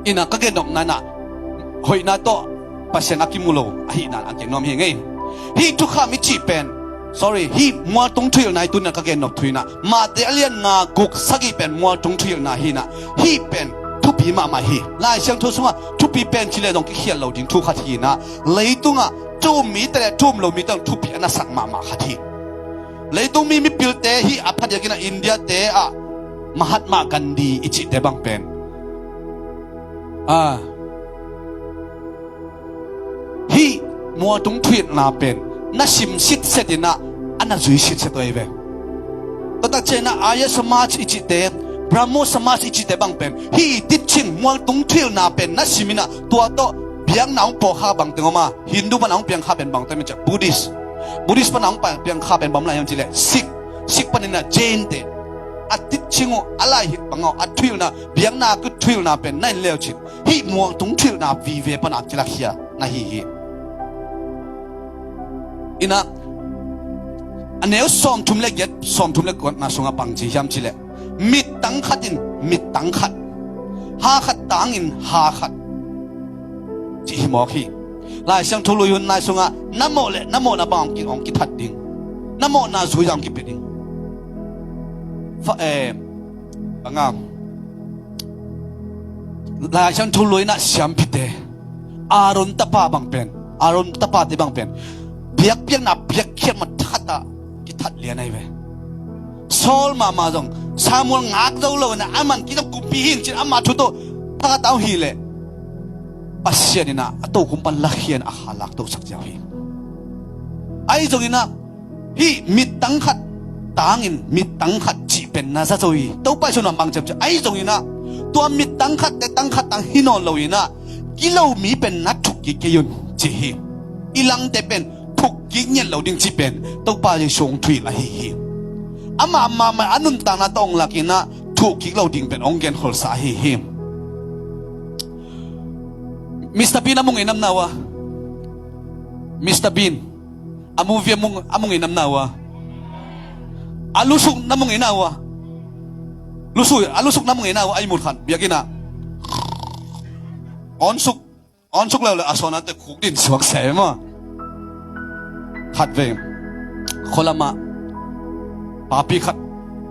B: อินะก็เกณฑ์นกนั่นน่ะหอยน่ะต่อปัสเซนักกิมุโลฮีน่ะอันเก่งน้อมเฮงไงฮีทุกข้ามิจีเป็น sorry ฮีมัวตรงทุยน่ะตุนน่ะก็เกณฑ์นกทุยน่ะมาเตเลียนน่ะกุกสักอีเป็นมัวตรงทุยน่ะฮีน่ะฮีเป็นทุบีมาฮีไล่เสียงทุสงะทุบีเป็นที่เลยต้องเขียนเราดิ้งทุกขัดฮีน่ะเลยตุงอ่ะจูมีแต่จูมเรามีต้องทุบีอันนั้นสักมาขัดฮีเลยตุงมีพิลเตฮีอภัยกินอินเดียเตะมหาตมากันดีอิจิเตบังเป็นฮีมัวตรงทุยน่ะเป็นน่าชิมสิทธิ์เสร็จนะอันนั้นจุยสิทธิ์เสร็จตัวเองก็ตัดเจนะอายะสมาชิอิจิเตพระโมสมาชิอิจิเตบังเป็นฮีติดชิงมัวตรงทุยน่ะเป็นน่าชิมินะตัวโตเบียงน้องปอข้าบังเตงออกมาฮินดูมันน้องเบียงข้าเป็นบังเตงมันจะบูดิสมันน้องเบียงข้าเป็นบังอะไรอย่างจีเลยซิกปนินะเจนเตอัดติดชิงอะไรฮิบังอัดทุยน่ะเบียงน่ะก็ทุยน่ะเป็นนั่นเลวจิฮีมัวตรงทุยน่ะวีเวปนัดจิลักเฮียน่ะฮีอินะอันนี้สอมทุ่มเล็กก่อนมาส่งกับบังจียามจีเลยมิดตังขัดหาขัดตังอินหาขัดจีหมอขี้ลายเสียงทุลุยุนนายส่งอ่ะน้ำโมนะบังกิองกิทัดดิ้งน้ำโมนะซุยจังกิเป็ดดิ้งบังอ่ะลายเสียงทุลุยนะเสียมพิเตอารอนตะปาบังเป็นอารอนตะปาที่บังเป็นเบียกนะเบียกเขียนมาทัดกิทัดเลียนไอ้เว้ซอลมาจงสามัวงักเจ้าเลยนะอามันกินกุปีหินจิอามาทุโตถ้าเต้าฮีเลยปัสเซียนี่นะตัวคุมปันลักเฮียนอาหารลักตัวสักเจ้าฮีไอ้ตรงนี้นะฮีมิดตังขัดตังอินมิดตังขัดจีเป็นนะซะโจฮีตัวไปชนบังจำไอ้ตรงนี้นะตัวมิดตังขัดแต่ตังขัดตังฮินอนเลยนะกิโลมีเป็นนัดทุกกิเกยุนจีฮีอีหลังแต่เป็นทุกกิเงี้ยเราดิ้งจีเป็นตัวไปชงทุยละฮีอามาอันนั้นต่างนั้นต้องลักนะทุกกิเราดิ้งเป็นองเกนฮอลสาฮีมิสเตอร์พีน่ามุ่งอินน้ำนาวะ Mr. Bean movie among inam nawa alusuk namong inawa alusuk namong inawa ay murhan biyagina onsuk law asona te khukdin suak sema khat ve kholama papi khat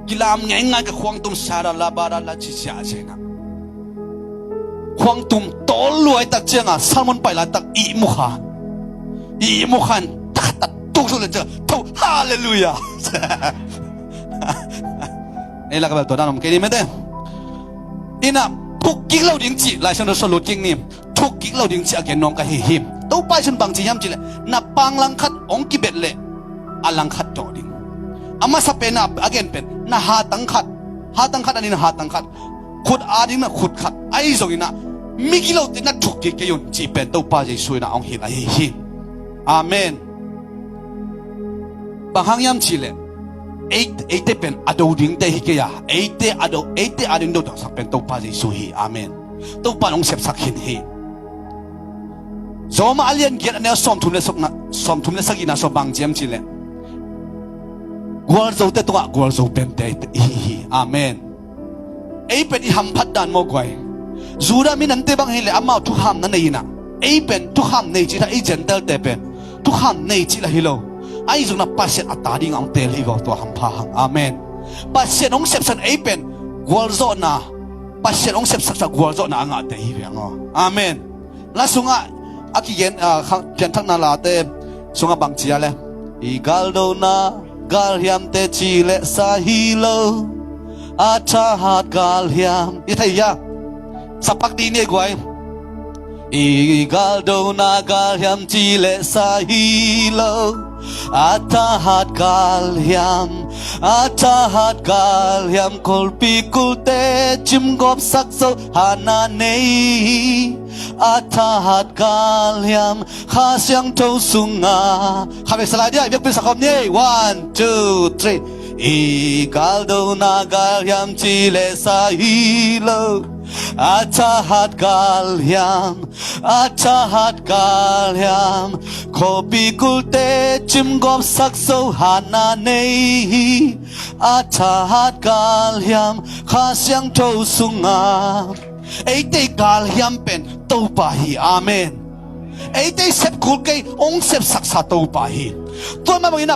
B: kilam ngai ka khwang tum sara la bara la chi sia chena khwang tum tol luai tak chenga salmon pai la tak i mu khan tak tuk so le cha to hallelujah ei la ka ba to dan om ke ni me de ina thuk ki lo ding chi lai sang do so lo king ni thuk ki lo ding chi again nong ka hi him to pai sun bang chi yam chi le na pang lang khat ong ki bet le alang khat to ding ama sa pe na again pen na ha tang khat ani na ha tang khat khut a ding na khut khat ai zo ina mi ki lo ti na thuk ki ke yun chi pen to pa je sui na ong hi la hi amen bang hang yam chi le eight pen ado ding te hi ke ya eight ading do sak pen to pa je sui amen to pa ong sep sak hin hi zoma alien get ne som thum le sakina so bang jem chi le gwal zo te to gwal zo pen te hi amen ei pen i ham phat dan mo gwai zura min an te bang hi le ama tu ham na nei na ei pen tu ham nei chi ta ei gentle te pen tu ham nei chi la hi lo ai zung na paset atading ang tel hi go to ham pha hang amen paset ong sep san ei pen gwal zo na paset ong sep sak gwal zo na anga te hi ngo amen la sunga akigen pian thak na la te sunga bang chia le igal do na gal hiam te chi le sa hi lo acha hat gal hiam i thai ya sapak di ne gwai igal do na gal hiam chi le sa hi lo atahat gal hiam kol pikul te chim gop sak so hana nei atahat gal hiam kha siang to sunga khabe salai dia biak pin sakom ni 1 2 3 igal do na gal hiam chi le sa hi lo atahat gal hiam kopi kulte chim gom sak so hana nei atahat gal hiam kha siang to sunga ei te gal hiam pen to pa hi amen ei te sep khul ke ong sep sak sa to pa hi to ma bang ina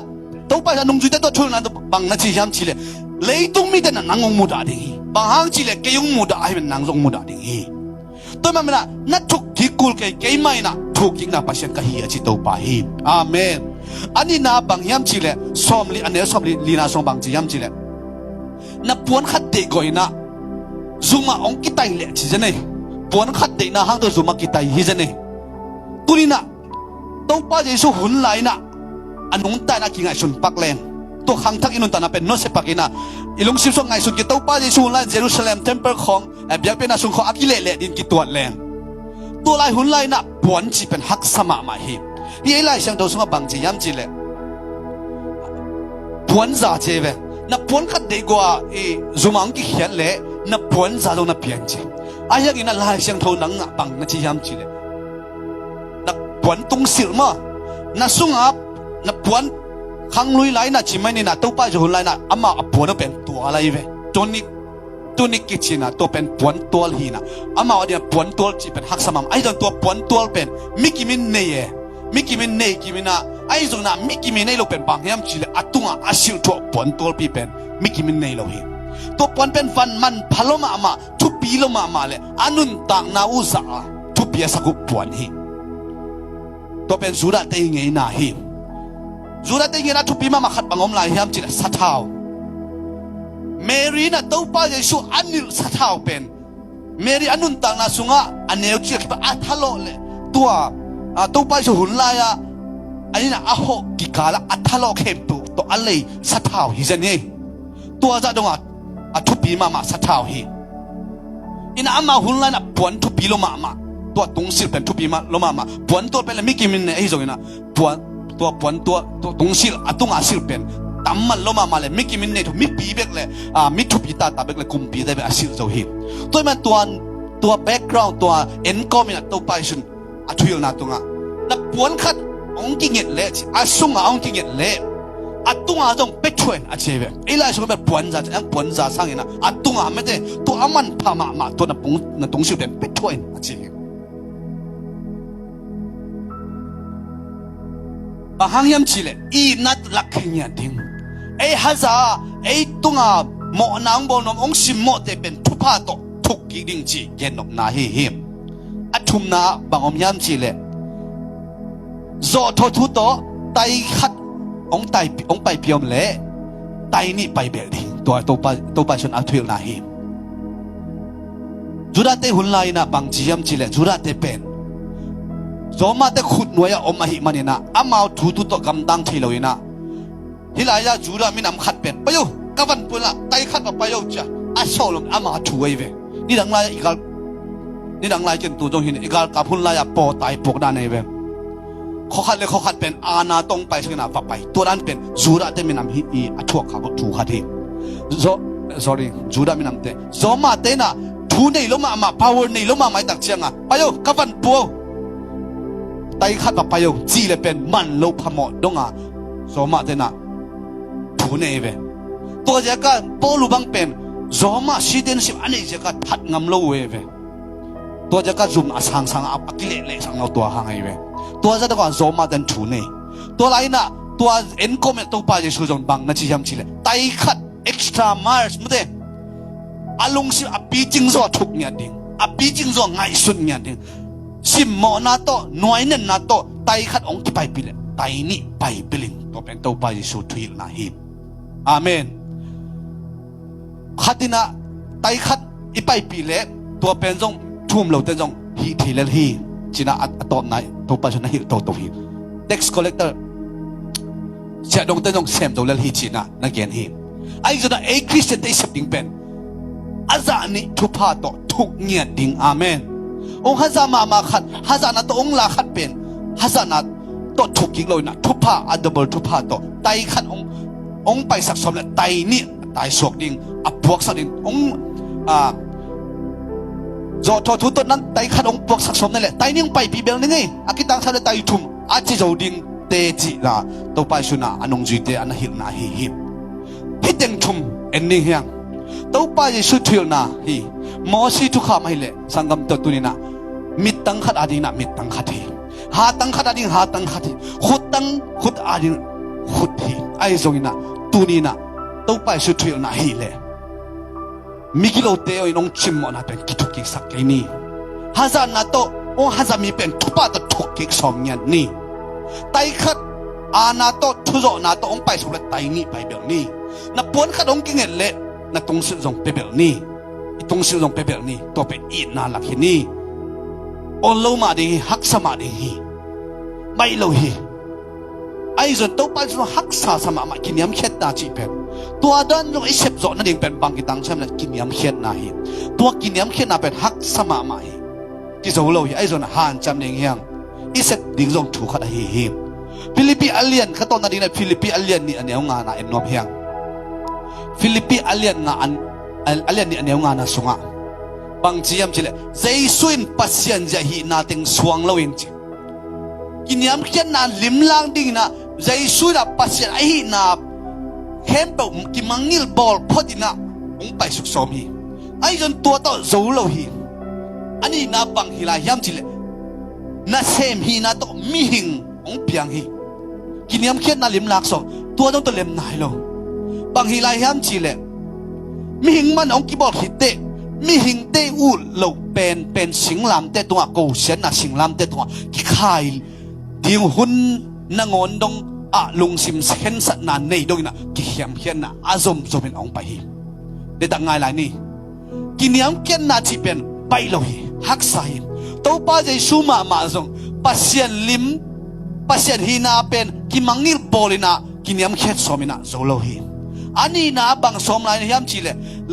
B: to pa nong ju te to thul na bang na chi hiam chi le leitung mi te na nangong mu da ding bang hang chi le ke yung mu da ai nang zong mu da ding hi to ma na thuk ki kul ke mai na thuk ki na pasien ka hi chi to pa hi amen ani na bang yam chi le som li na som bang chi yam chi le na puan khat de goi na zuma ong ki tai le chi jane puan khat de na hang do zuma ki tai hi jane tulina to pa je su hun lai na anung ta na ki ngai sun pak len to khang thak inun ta na pen no se pakina ilung sim so ngai sun ki to pa je su la Jerusalem temple khong e biak pe na sun kho akile le din ki tuat len to lai hun lai na puan chi pen hak sama ma hi ye lai sang do sunga bang chi yam chi le puan za che ve na puan khat de gwa e zumang ki khian le na puan za lo na pian chi aya gi na lai sang tho nang bang na chi yam chi le na puan tung sil ma na sunga na puan khang lui lai na chi mai ni na to pa jo hun lai na ama puan no pen to lai ve tuni kichina to pen puan tol hi na ama wa dia puan tol chi pen hak samam ai don to puan tol pen mikimin nei kimina ai zong na mikimin nei lo pen bang yam chi le atunga asil to puan tol pi pen mikimin nei lo hi to puan pen van man phaloma ama thu pi lo ma le anun tang na uza thu pi saku puan hi to pen zura te ngei na hi zura te ngei na thu pi ma khat bangom lai yam chi le sathau Mary na to pa Jesu anil sathau pen Mary anun tang na sunga aneu chi ki pa athalo le tua to pa Jesu hun la ya ani na aho ki kala athalo khem tu to alei sathau hi jani tua za donga athupi mama sathau hi ina ama hun la na puan thupi lo mama to tung sil pen thupi ma lo mama puan to pen mi ki min ne hi zongina puan to tung sil atunga sil pen tamman lo ma le mi ki min ne to mi pi bek le mi thu pi ta bek le kum pi da be asil zo hi toy man tua background tua en coming to pa sun athil na tunga na puan khat ông kinh nghiệm lệ à sung à ông kinh nghiệm lệ à tung à trong bết chuồn à chế về ấy là số bên buồn ra sang như na à tung à mấy thế tôi ám ăn pha mà tôi là đông siêu bên bết chuồn à chế à hàng yam chỉ lệ y nát lạc hình nhà tiếng ấy haza ấy tung à mọ nang bồn ông sim mọ thế bên thu pha to thục kỹ đình chỉ gen nộp na hiểm à thum na bằng ông yam chỉ lệ do thôi thu to tay khát ông bay biom lệ tay ni bay bể đi tôi bay xuân áo thuyền na hiểm Juda te hun lai na bằng chỉ yam chỉ lệ Juda te pen gió mà te khut nuôi ông mà hi manina amao thu to cầm đăng thi lôi na hi lai ya Juda mi nam khát pen bayo các văn pula tay khát vào bayo cha à sau lòng amao thu về ni đằng lai igal ni đằng lai chân tu trong hin igal cả hun lai ya po tay po đan này về khó khát pen ana tông bay sinh na vấp bay tua đan pen Juda te mi nam hi i à thuốc khao thu khát hi sorry Juda mi nam te gió mà te na thu này lo mà power này lo mà mai đặc chiang à bayo các văn po tay khát vào bayo chỉ là pen man lo phàm mỏ đông à gió mà te na thu này vềตัวเจ้าก็ปอลูบังเป็นจอมาสีเดนสิอันนี้เจ้าก็ทัดงำโลเวตัวเจ้าก็จุ่มสังอับกิเลสสังเอาตัวห่างไอเวตัวเจ้าก็จอมาเดินถูนี่ตัวไรน่ะตัวเอ็นคอมเมนต์ตัวไปจะสู้จนบังนั่นที่ยำชิเลไตขัดเอ็กซ์ตร้ามาร์สมั้งเด้อารมณ์สิอับปีจิงจอทุกเงี้ยดิ่งอับปีจิงจอไงสุดเงี้ยดิ่งสิมหมอนาโตหน่วยนั่นนาโตไตขัดองค์ที่ไปปิเลไตนี่ไปปิลิงตัวเป็นตัวไปจะสู้ทุยนาฮิมอาเมนขัดนะไตขัดอีไปปีเล่ตัวเป็นจงทุ่มเราแต่จงฮีทีเลฮีจีน่าอัตโนมัติตัวปัจจุบันฮีตัวฮี tax collector เจ้าดงแต่จงเซมตัวเลฮีจีน่านักเรียนฮีไอ้จนไอ้คริสเตียนได้สับดิ่งเป็นอาจารย์นี่ทุพาตัวทุกเงียดิ่งอาเมนองค์ฮัจามาขัดฮัจานะตัวองค์ลาขัดเป็นฮัจานะตัวทุกกิ่งเลยนะทุพาอัดดับเบิลทุพาตัวไตขัดองค์ไปสักสมเลยไตนี่ตายสวกดิ่งอับพวกสักดิ่งองจอทอทุต้นนั้นไตขัดองพวกสักสมนั่นแหละไตนิ่งไปปีเบลนี่ไงอากิตังทะเลไตทุ่มอาจิจาวดิ่งเตจิละตัวไปสุนัขอนงจีเตอันหิลนาฮิฮิฮิตเต็งทุ่มเอ็นนี่เฮียงตัวไปสุดเทียวนาฮิมอสีทุกข้ามให้เละสังกัมตัวตุนีนะมิดตังขัดอาดินะมิดตังขัดฮิหาตังขัดอาดินหาตังขัดฮิขุดตังขุดอาดินขุดฮิไอ้ตรงนี้นะตุนีนะตัวไปสุดเทียวนาฮิเละมิกิโลเตออินองชิมมอนาเป็นกิทุกิสักไอ้นี่ฮัจานาโตองฮัจามีเป็นทุบาตทุกิสมยันนี่ไตขัดอานาโตทุโรนาโตองไปสุดไตนี่ไปแบบนี้นับปวนขัดองกิเงินเละนับตรงสิ่งตรงไปแบบนี้ตรงสิ่งตรงไปแบบนี้ตัวเป็นอีนาลักฮินี่องโลมาดีฮักสมาดีฮีไม่โลฮีไอ้ส่วนตัวไปส่วนฮักษาสมากินยำเช็ดตาจีเป็นตัวด้านตรงไอ้เชฟจอนั่นเองเป็นบางกิตังใช่ไหมกินยำเช็ดนาฮีตัวกินยำเช็ดนาเป็นฮักสมามาฮีที่ส่วนเราไอ้ส่วนหานจำเนียงไอ้เสร็จดิ่งลงถูกขัดฮีฟิลิปปินส์เลียนข้าตอนนั้นนี่ฟิลิปปินส์เลียนนี่อันนี้งานน่ะเอ็นนอมเฮียงฟิลิปปินส์เลียนงานเลียนนี่อันนี้งานน่ะสงะบางทียำจิเลใจสุนปัสยันจะฮีนาติงสวงเราเองจิกินยำเช็ดนาลิมลางดิ่งนะใจสุนปัสยันไอ้ฮีนาเห็นแบบกิมังงิลบอลพอดีนะองไปสุกสมีไอ้จนตัวต่อจูเราฮีอันนี้นาบังฮีลายยำจิเลนาเซมฮีนาต่อมีหิงองเพียงฮีกินยำเช็ดนาลิมลากสองตัวต้องตัวเล็มนายเราบางฮีลายยำจิเลมีหิงมันองกิบอลฮิตเตมีหิงเตอูเราเป็นสิงลำเตตัวกูเสียนนะสิงลำเตตัวกิขายดิ้งหุ่นนางอนดงลุงซิมเห็นสัตว์นานในดงนะกิเขียมเขียนนะอาซมจะเป็นองไปฮีเด็ดง่ายไรนี่กินยำเขียนนะที่เป็นไปเราฮีฮักไซตัวป้าใจซูมาซงปัสยันลิมปัสยันฮีนาเป็นกิมังนิลบอลินะกินยำเขียนสมินะโซโลฮีอันนี้นะบางสมลายยำจีเล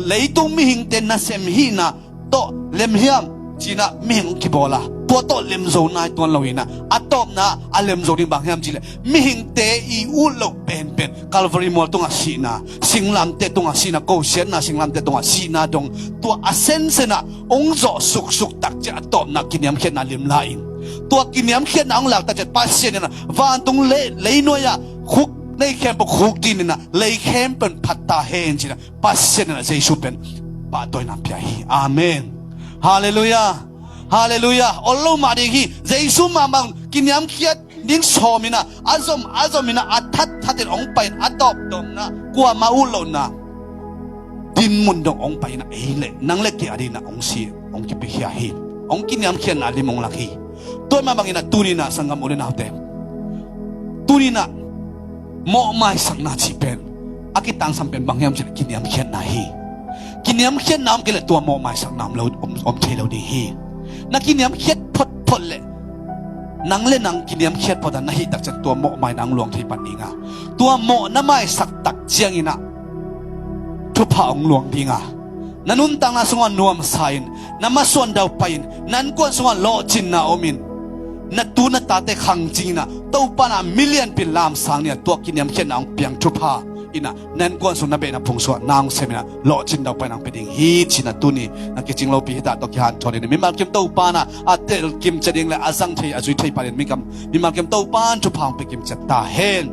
B: เลยตรงมีหิงเตนนะเซมฮีนะโตเลมเฮียมจีนะมีหิงกิบอลาตัวโตเลมโซนายตัวเราเองนะอัตตบนะอัลเลมโซนิบางยำจีเลมีหิงเตอีอูโลเป็นคาลวารีมอลตรงอาศีนะสิงลำเตตรงอาศีนะกูเชียนนะสิงลำเตตรงอาศีนะตรงตัวอาเซนเซนะองโจสุกตักจะอัตตบนะกินยำเขียนนะเลมลาย ตัวกินยำเขียนน้องหลักแต่จะปัสเซียนนะวันตรงเล่น้อยอะคุกในแคมป์คุกดินนะเล่แคมป์เป็นพัตตาเฮนจีนะปัสเซียนนะเจสุเป็นปาตัวน้ำพิยอาเมนฮาเลลูยาฮาเลลูยาอัลลอฮ์มาดีฮีเจสุมาบังกินยำเขียนดิ้งโซมินะอาซอมมินะอัดทัดเป็นองไปอัดตอบตรงนะกลัวมาอุลลนะดินมุนดงองไปนะเอเล่นังเล็กกี่อดีนะองเสียองกิเปียฮีองกินยำเขียนอะไรมองลักฮีตัวมาบังอินะตูนีนะสังกัมอุลนาเตตูนีนะหมอไม่สังนาชีเป็นอากิตังสัมเป็นบางยามจะกินยำเขียนนาฮีกินยำเขียนน้ำกิเลตัวหมอไม่สังน้ำเราอมเทเราดีฮีนักกินยำเขียนพดเลยนังเล่นนังกินยำเขียนพอดันนาฮีตักจันตัวหมอไม่นังหลวงที่ปันนิงาตัวหมอน้ำไม่สักตักเจียงอินะทุพะองหลวงดีงานันุนตังนาสงวนนวมสายนน้ำมาส่วนดาวไปนนั้นกวนสงวนโลจินนาอมินนัดตูนัดตาเตขังจีนะตัวปานามิลเลียนเป็นลามสังเนี่ยตัวกินยำเขียนนางเปียงทุพะอินะนั้นกวนสงนับเบนะพงสวนางเซมินะโลจินดาวไปนางเป็นดิ่งฮีชินะตุนีนักจิงเราปีหิตาตอกยานชอนี่มิมาเก็มตัวปานะอาเตลกิมจะดิ่งและอาซังเทอาจุยเทปาเรนมิมาเก็มตัวปานทุพะไปกิมจะตาเฮน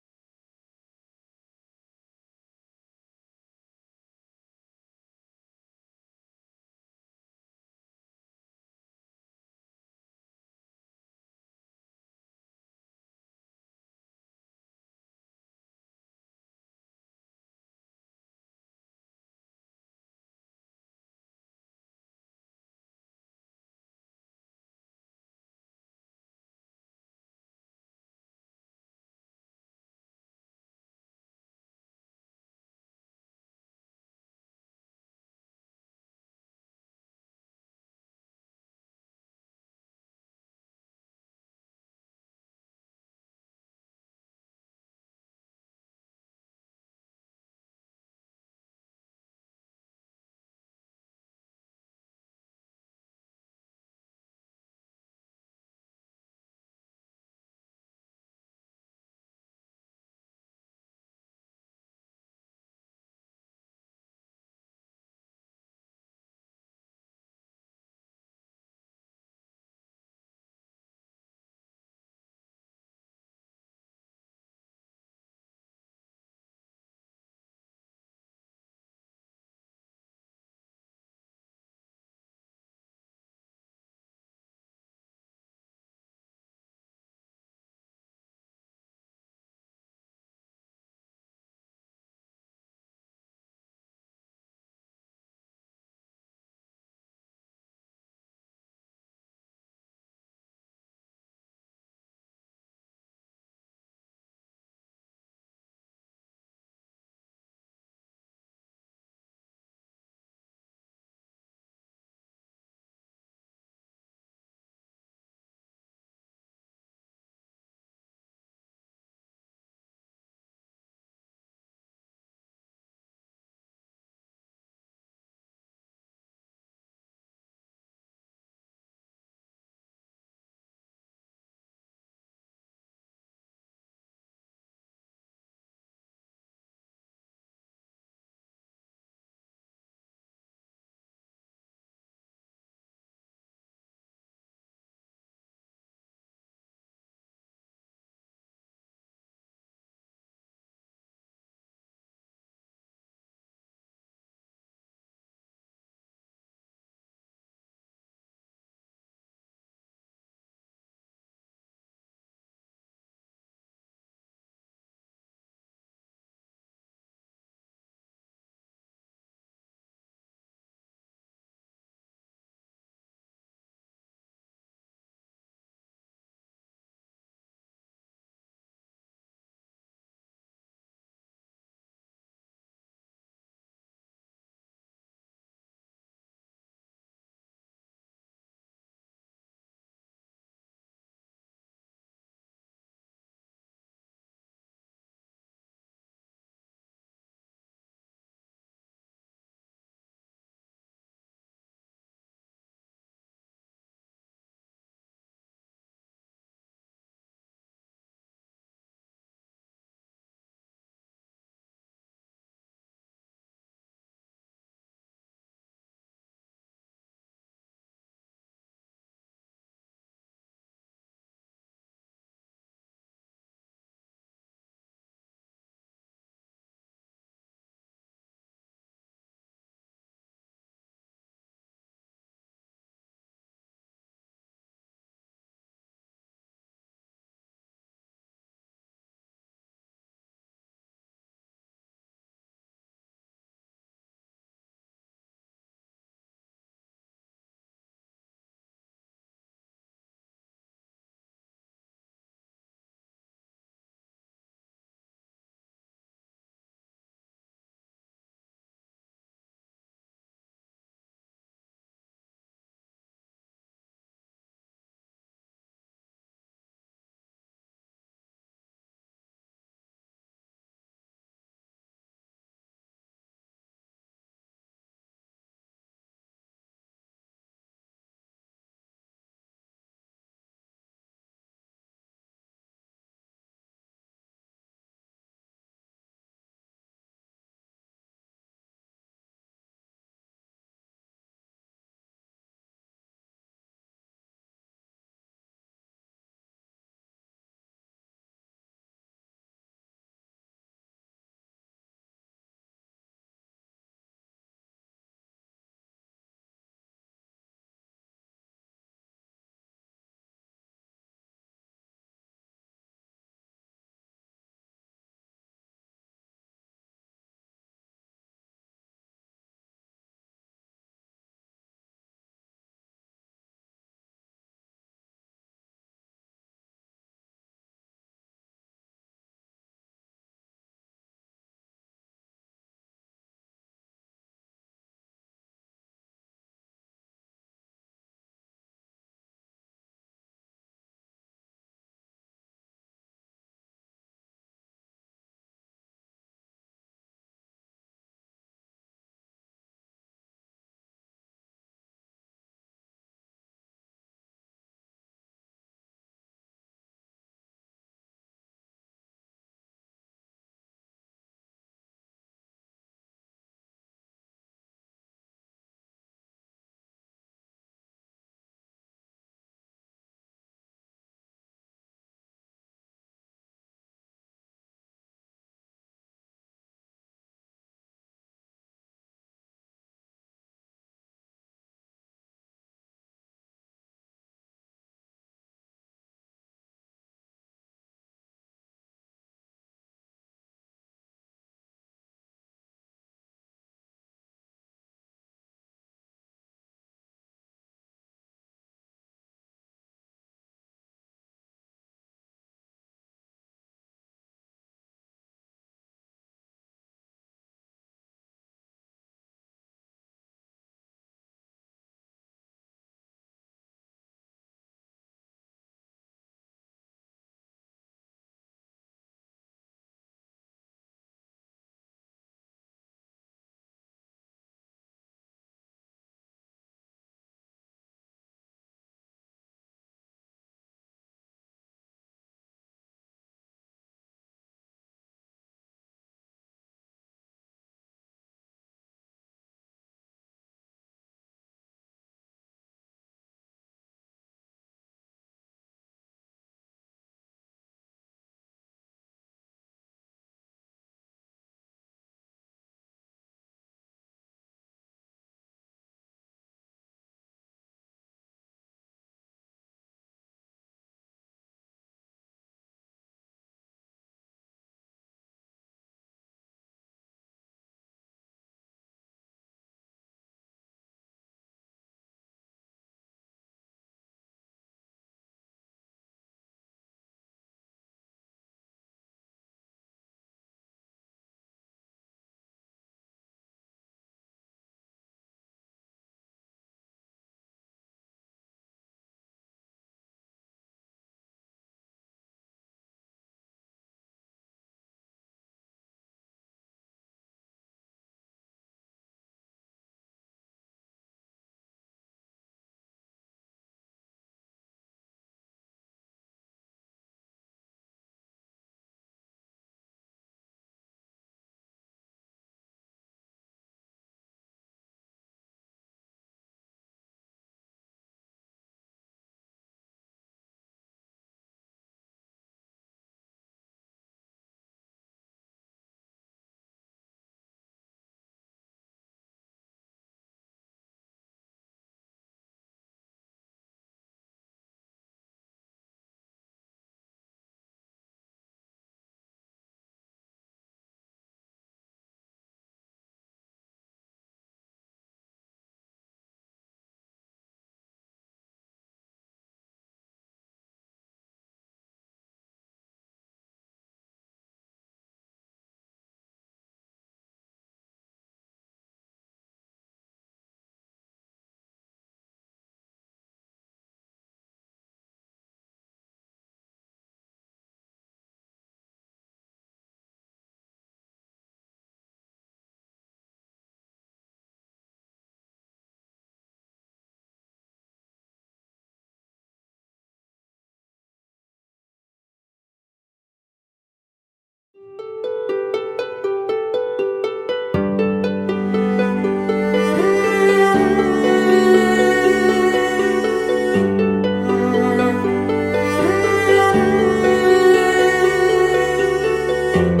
B: Amen